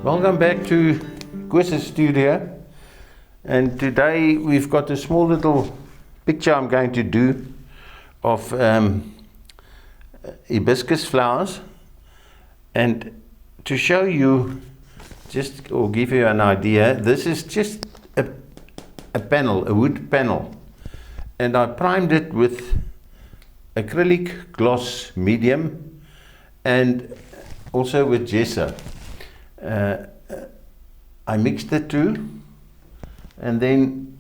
Welcome back to Koos's studio, and today we've got a small little picture I'm going to do of hibiscus flowers, and to show you just or give you an idea, this is just a panel, a wood panel, and I primed it with acrylic gloss medium and also with gesso. I mixed the two and then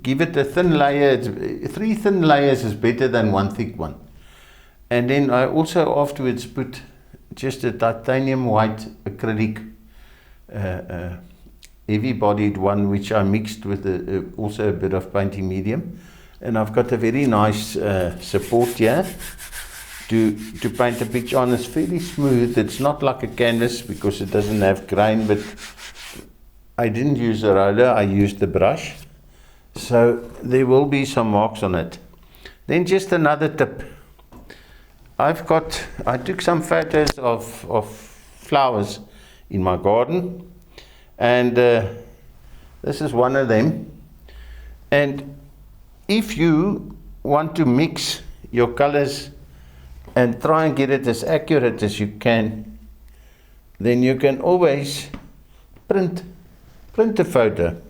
give it a thin layer. 3 thin layers is better than 1 thick one. And then I also afterwards put just a titanium white acrylic heavy bodied one, which I mixed with also a bit of painting medium. And I've got a very nice support here to paint a picture on. It's fairly smooth. It's not like a canvas because it doesn't have grain, but I didn't use a roller, I used the brush. So there will be some marks on it. Then just another tip. I took some photos of flowers in my garden, and this is one of them. And if you want to mix your colors and try and get it as accurate as you can, then you can always print a photo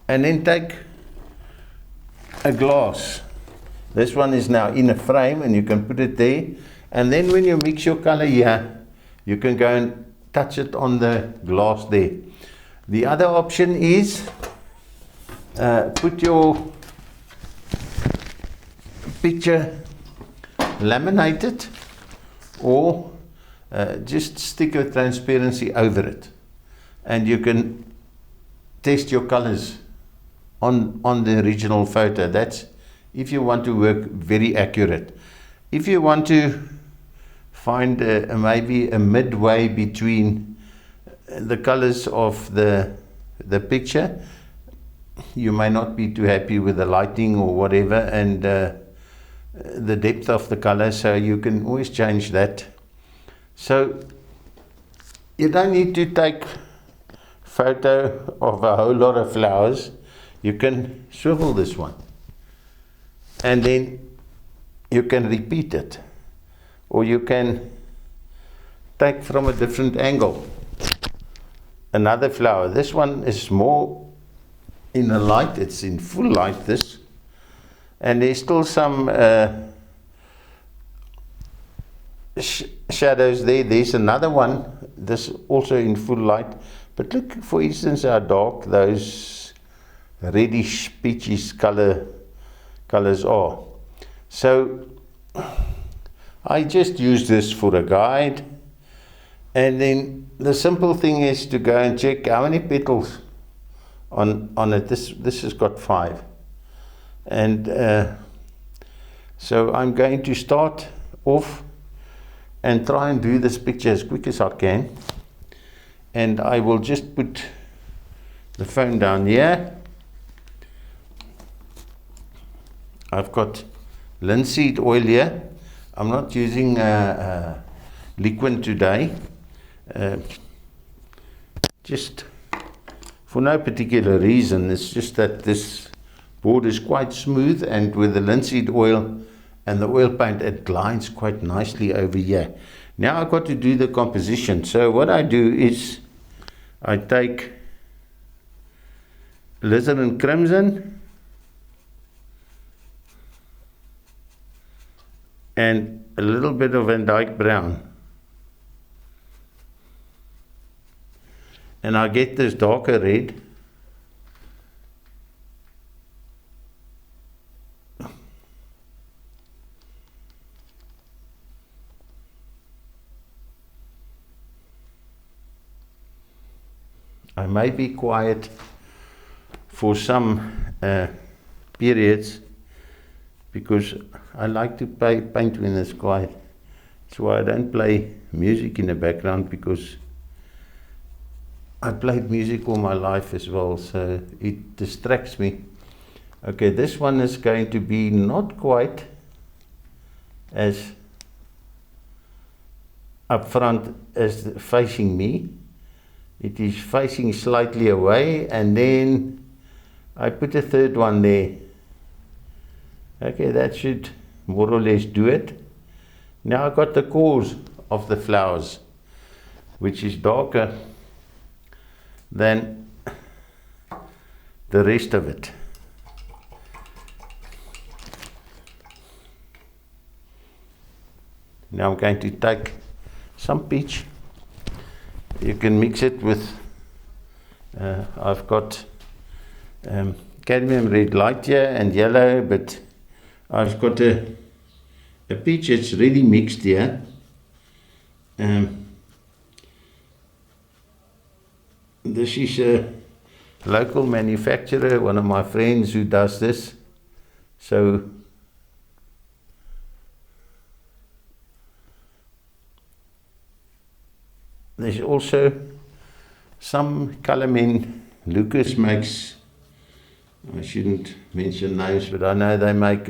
and then take a glass. This one is now in a frame and you can put it there, and then when you mix your color here, you can go and touch it on the glass there. The other option is put your picture laminated, or just stick a transparency over it, and you can test your colors on the original photo. That's if you want to work very accurate. If you want to find maybe a midway between the colors of the picture, you may not be too happy with the lighting or whatever, and the depth of the color, so you can always change that. So you don't need to take photo of a whole lot of flowers. You can swivel this one and then you can repeat it, or you can take from a different angle another flower. This one is more in the light, it's in full light, this. And there's still some shadows there. There's another one, this also in full light. But look, for instance, how dark those reddish peachish colors are. So I just use this for a guide. And then the simple thing is to go and check how many petals on it. This has got 5. And so I'm going to start off and try and do this picture as quick as I can, and I will just put the phone down here. I've got linseed oil here. I'm not using liquid today, just for no particular reason. It's just that this board is quite smooth, and with the linseed oil and the oil paint, it glides quite nicely over here. Now I've got to do the composition. So what I do is I take alizarin crimson and a little bit of Van Dyke brown, and I get this darker red. I may be quiet for some periods because I like to paint when it's quiet. That's why I don't play music in the background, because I played music all my life as well, so it distracts me. Okay, this one is going to be not quite as up front as facing me, it is facing slightly away, and then I put a third one there. Okay, that should more or less do it. Now I've got the cores of the flowers, which is darker than the rest of it. Now I'm going to take some peach. You can mix it with, I've got cadmium red light here and yellow, but I've got a peach that's really mixed here. This is a local manufacturer, one of my friends who does this. So there's also some color men. Lucas makes, I shouldn't mention names, but I know they make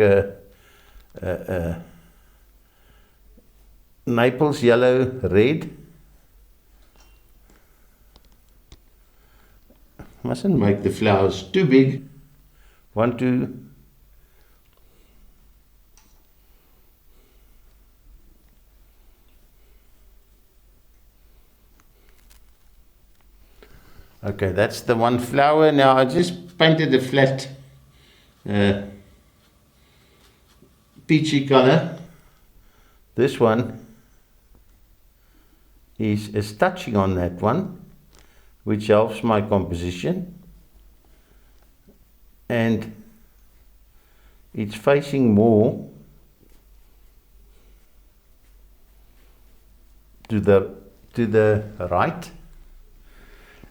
Naples yellow red. Mustn't make the flowers too big. Want to okay, that's the one flower. Now I just painted a flat peachy color. This one is touching on that one, which helps my composition, and it's facing more to the right.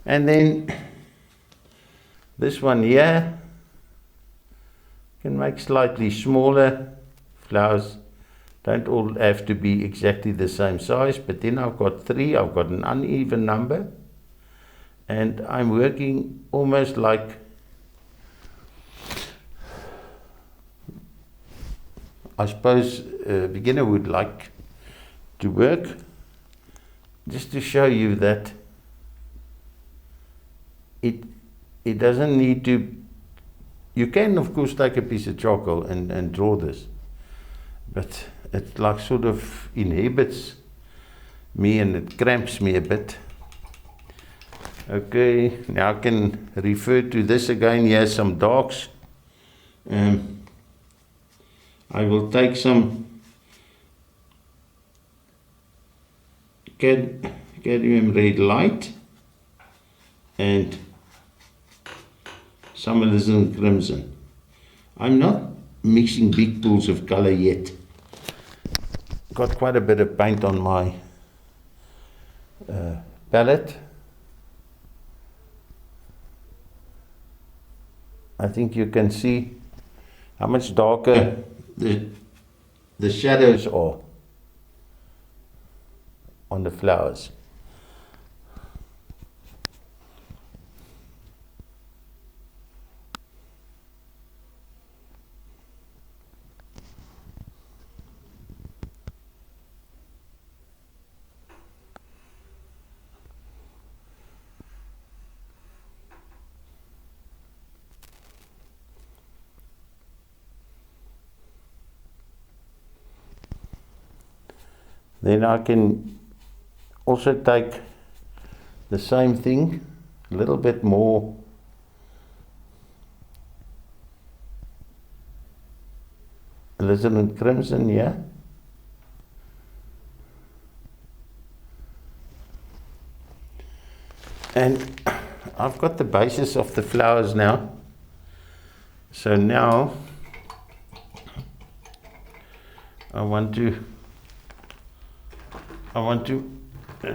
And then this one here can make slightly smaller flowers. Don't all have to be exactly the same size, but then I've got three. I've got an uneven number, and I'm working almost like I suppose a beginner would like to work, just to show you that it doesn't need to. You can of course take a piece of charcoal and draw this, but it like sort of inhibits me and it cramps me a bit. Okay, now I can refer to this again. Here's some darks. I will take some cadmium red light and some alizarin crimson. I'm not mixing big pools of color yet. Got quite a bit of paint on my palette. I think you can see how much darker the shadows are on the flowers. Then I can also take the same thing, a little bit more alizarin crimson here. And I've got the basis of the flowers now. So now I want to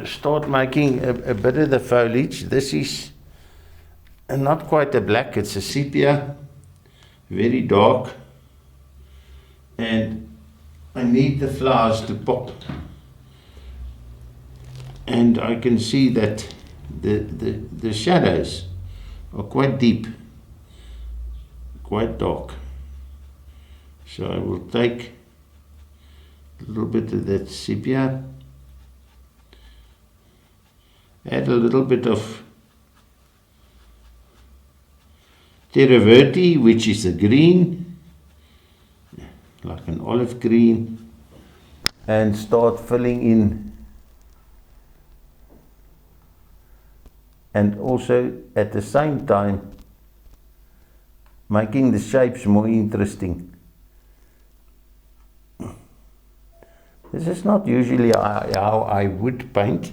start making a bit of the foliage. This is not quite a black, it's a sepia, very dark, and I need the flowers to pop. And I can see that the shadows are quite deep, quite dark. So I will take a little bit of that sepia, add a little bit of Terra Verde, which is a green, like an olive green, and start filling in, and also at the same time making the shapes more interesting. This is not usually how I would paint.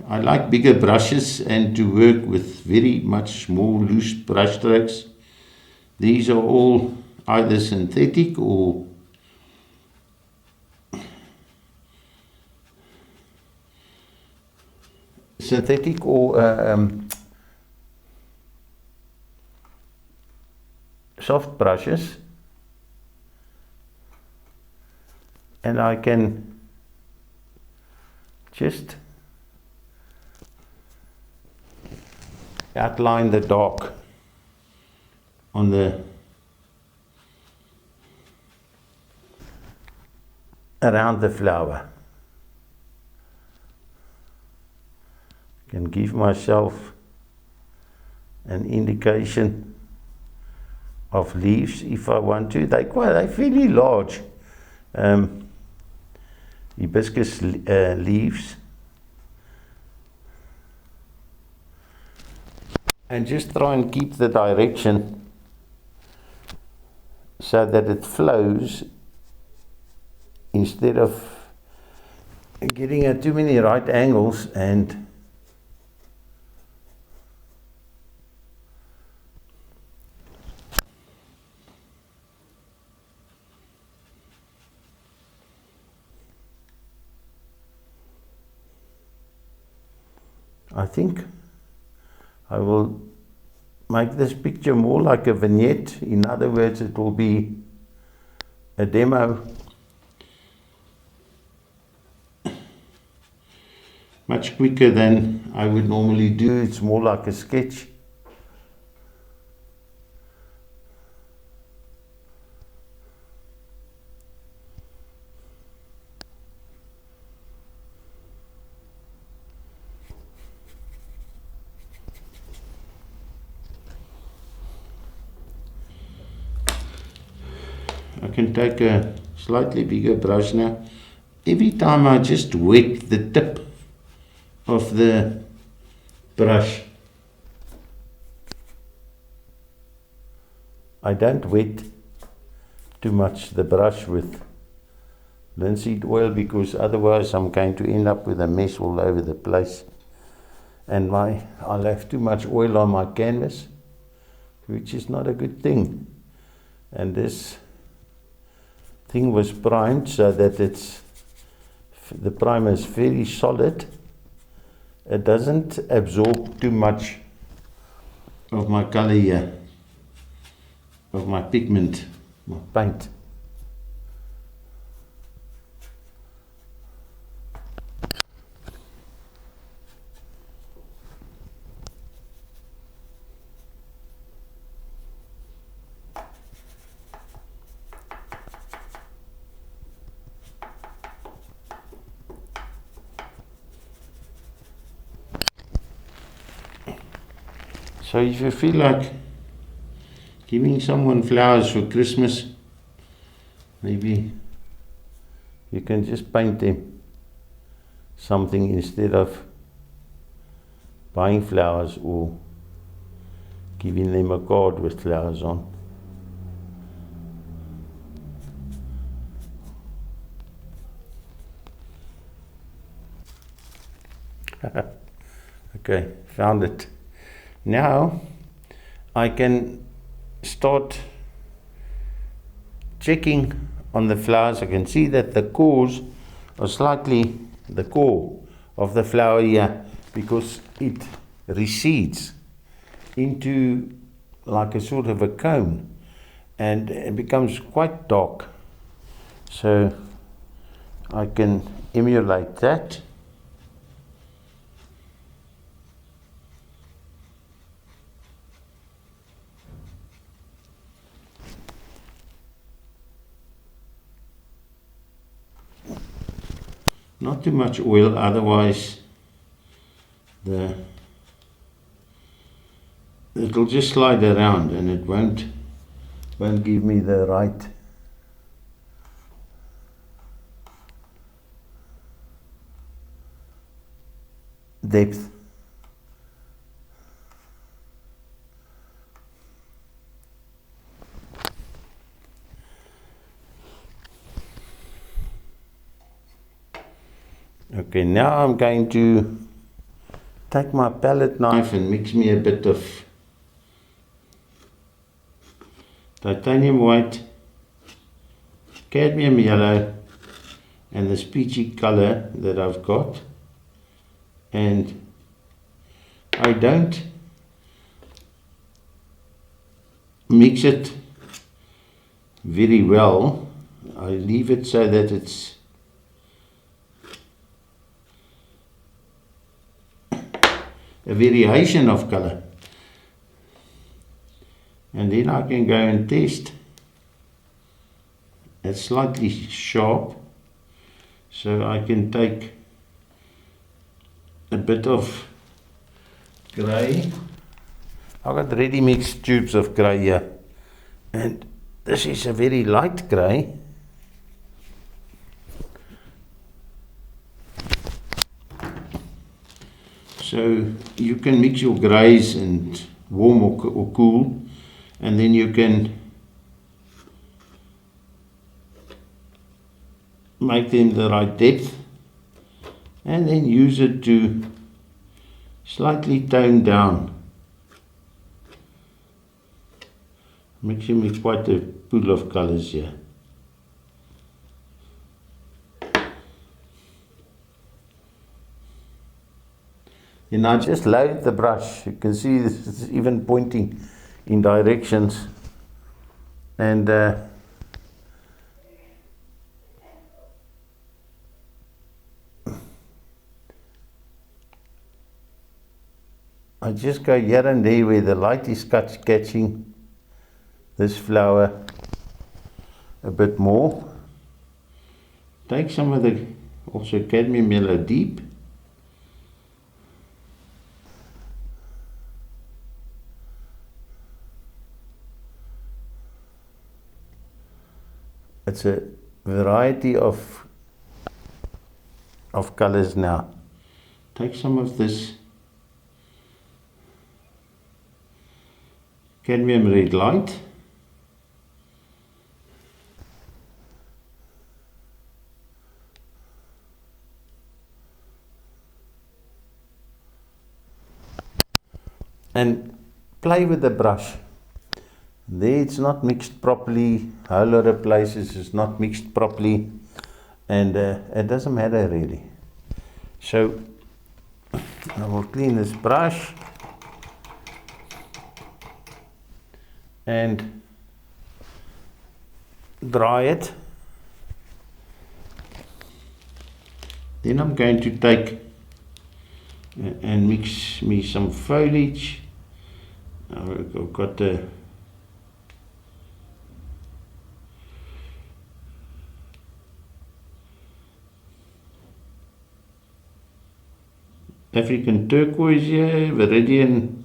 I like bigger brushes and to work with very much more loose brush strokes. These are all either synthetic or soft brushes, and I can just outline the dark on the around the flower. Can give myself an indication of leaves if I want to. They're fairly large. Hibiscus leaves. And just try and keep the direction so that it flows instead of getting at too many right angles. And I think I will make this picture more like a vignette. In other words, it will be a demo. Much quicker than I would normally do. It's more like a sketch. I can take a slightly bigger brush now. Every time I just wet the tip of the brush. I don't wet too much the brush with linseed oil, because otherwise I'm going to end up with a mess all over the place, and I'll have too much oil on my canvas, which is not a good thing. And this thing was primed so that the primer is very solid. It doesn't absorb too much of my color here, of my pigment, my paint. So if you feel like giving someone flowers for Christmas, maybe you can just paint them something instead of buying flowers or giving them a card with flowers on. Okay, found it. Now I can start checking on the flowers. I can see that the cores are slightly the core of the flower here, because it recedes into like a sort of a cone and it becomes quite dark. So I can emulate that. Not too much oil, otherwise the it'll just slide around and it won't give me the right depth. Okay, now I'm going to take my palette knife and mix me a bit of titanium white, cadmium yellow, and this peachy color that I've got. And I don't mix it very well. I leave it so that it's a variation of color, and then I can go and test. It's slightly sharp, so I can take a bit of grey. I've got ready mixed tubes of grey here, and this is a very light grey. So you can mix your greys and warm or cool, and then you can make them the right depth, and then use it to slightly tone down, mixing with quite a pool of colors here. And I just load the brush. You can see this is even pointing in directions, and I just go here and there where the light is catching this flower a bit more. Take some of the also cadmium yellow deep. It's a variety of colors now. Take some of this cadmium red light. And play with the brush. There it's not mixed properly, whole lot of places it's not mixed properly, and it doesn't matter really. So I will clean this brush and dry it. Then I'm going to take and mix me some foliage. I've got the African turquoise here, Viridian,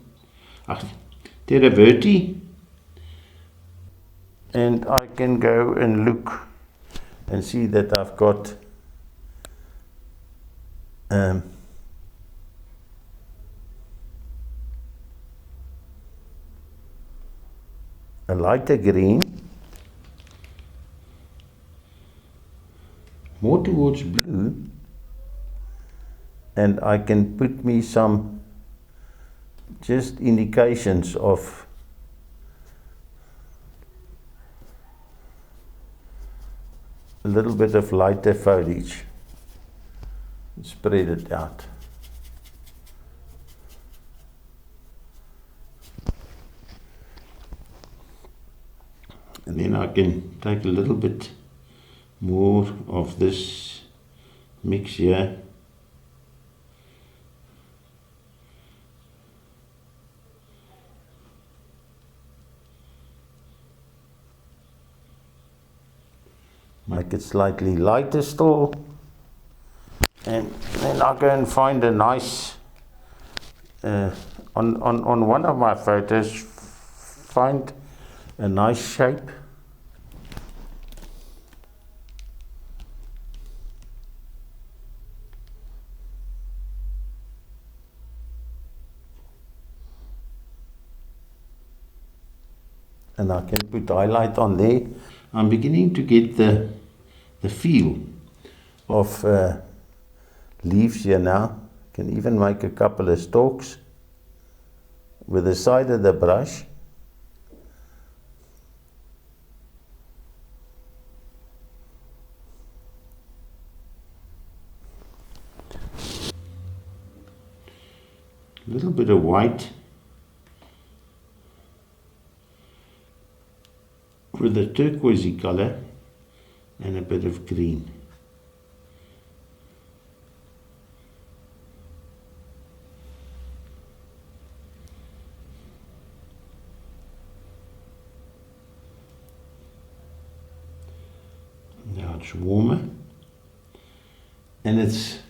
Terra Verde, and I can go and look and see that I've got a lighter green, more towards blue, and I can put me some just indications of a little bit of lighter foliage, spread it out. And then I can take a little bit more of this mix here. Make it slightly lighter still, and then I go and find a nice on one of my photos, find a nice shape. And I can put highlight on there. I'm beginning to get the feel of leaves here now. Can even make a couple of stalks with the side of the brush. A little bit of white with a turquoisey color and a bit of green. Now it's warmer and it's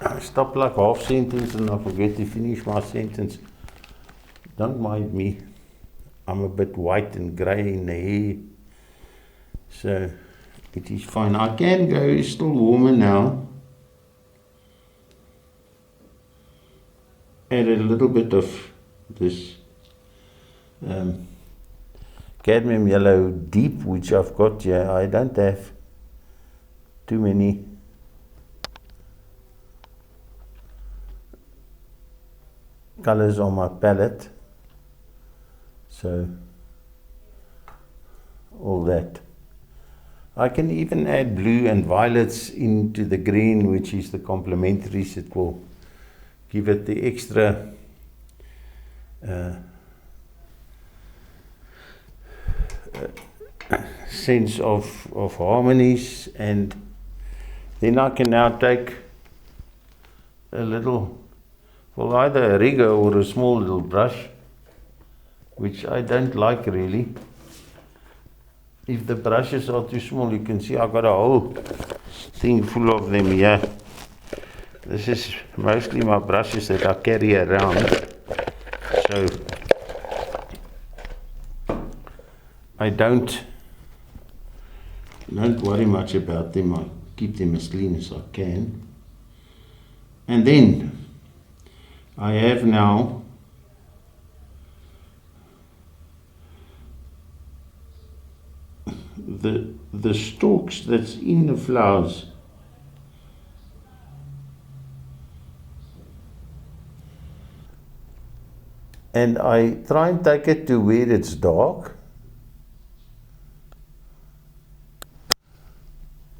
I stop like half sentence and I forget to finish my sentence. Don't mind me. I'm a bit white and grey in the hair. So it is fine. I can go, it's still warmer now. Add a little bit of this cadmium yellow deep, which I've got here. I don't have too many colors on my palette, so all that. I can even add blue and violets into the green, which is the complementaries. It will give it the extra sense of harmonies. And then I can now take a little, well, either a rigger or a small little brush, which I don't like really. If the brushes are too small, you can see I've got a whole thing full of them here. This is mostly my brushes that I carry around, so I don't worry much about them. I keep them as clean as I can. And then I have now the stalks that's in the flowers. And I try and take it to where it's dark.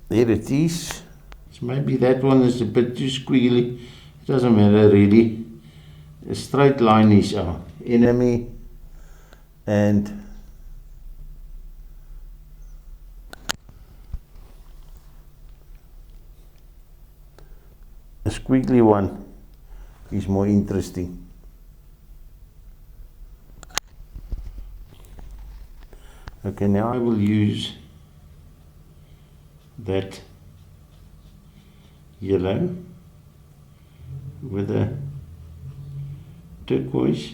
There it is. So maybe that one is a bit too squiggly. It doesn't matter really. A straight line is our enemy, and a squiggly one is more interesting. Okay, now I will use that yellow with a turquoise,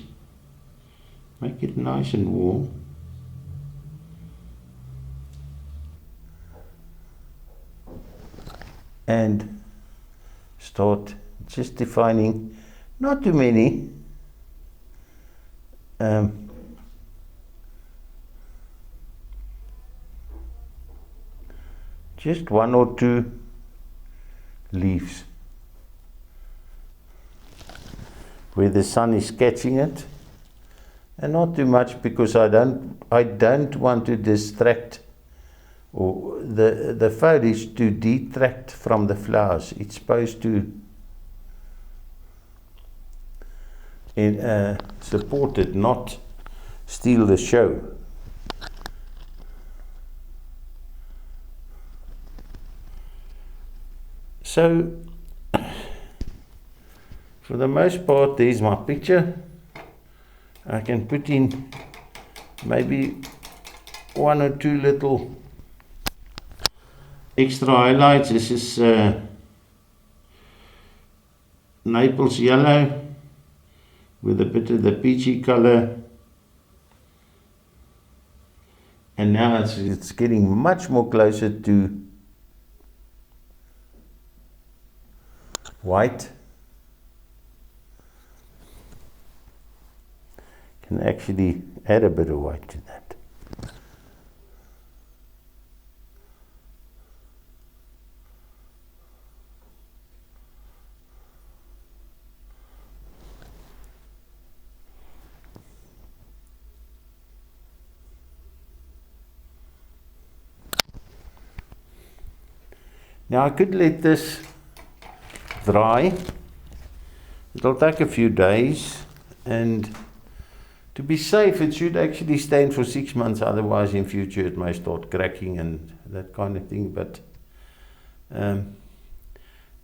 make it nice and warm. And start just defining, not too many, just one or two leaves where the sun is catching it, and not too much, because I don't want to distract or the foliage to detract from the flowers. It's supposed to support it, not steal the show. So, for the most part, there's my picture. I can put in maybe 1 or 2 little extra highlights. This is Naples yellow with a bit of the peachy color. And now it's getting much more closer to white. Can actually add a bit of white to that. Now I could let this dry. It'll take a few days, and to be safe it should actually stand for 6 months, otherwise in future it may start cracking and that kind of thing. But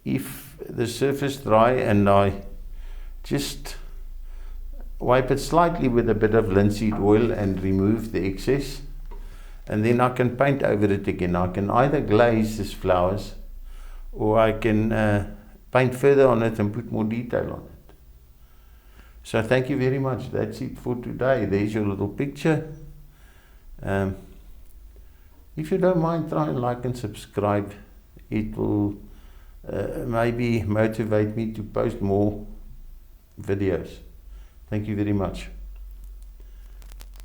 if the surface dry and I just wipe it slightly with a bit of linseed oil and remove the excess, and then I can paint over it again. I can either glaze these flowers or I can paint further on it and put more detail on it. So thank you very much. That's it for today. There's your little picture. If you don't mind, try and like and subscribe. It will maybe motivate me to post more videos. Thank you very much.